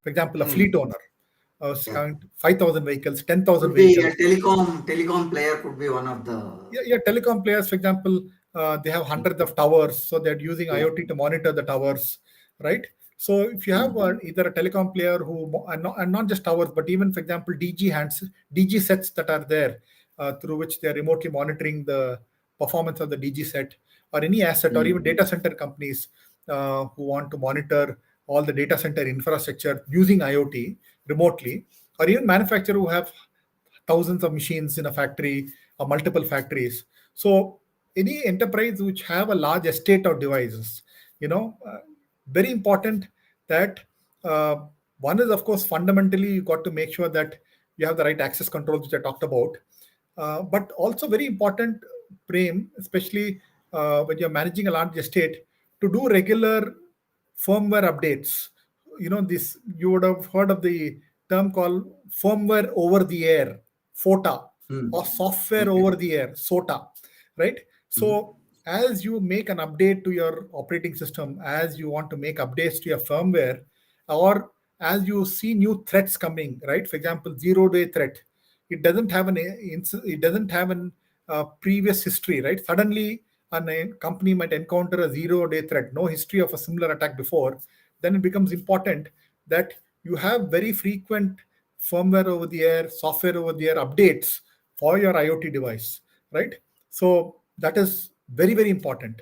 For example, a fleet owner, Yeah. 5,000 vehicles, 10,000 Could be a vehicles. telecom player could be one of the. Yeah, telecom players, for example, they have hundreds of towers, so they're using Yeah. IoT to monitor the towers, right? So if you have either a telecom player and not just towers, but even, for example, DG sets that are there, through which they're remotely monitoring the performance of the DG set, or any asset, or even data center companies who want to monitor all the data center infrastructure using IoT remotely, or even manufacturer who have thousands of machines in a factory or multiple factories. So any enterprise which have a large estate of devices, very important that one is, of course, fundamentally you got to make sure that you have the right access controls, which I talked about. But also very important, Prem, especially when you're managing a large estate, to do regular firmware updates. This, you would have heard of the term called firmware over the air, FOTA, or software Okay. over the air, SOTA, right? So as you make an update to your operating system, as you want to make updates to your firmware, or as you see new threats coming, right? For example, zero-day threat, it doesn't have an previous history, right? Suddenly, a company might encounter a zero-day threat, no history of a similar attack before. Then it becomes important that you have very frequent firmware over the air, software over the air updates for your IoT device, right? So that is very, very important.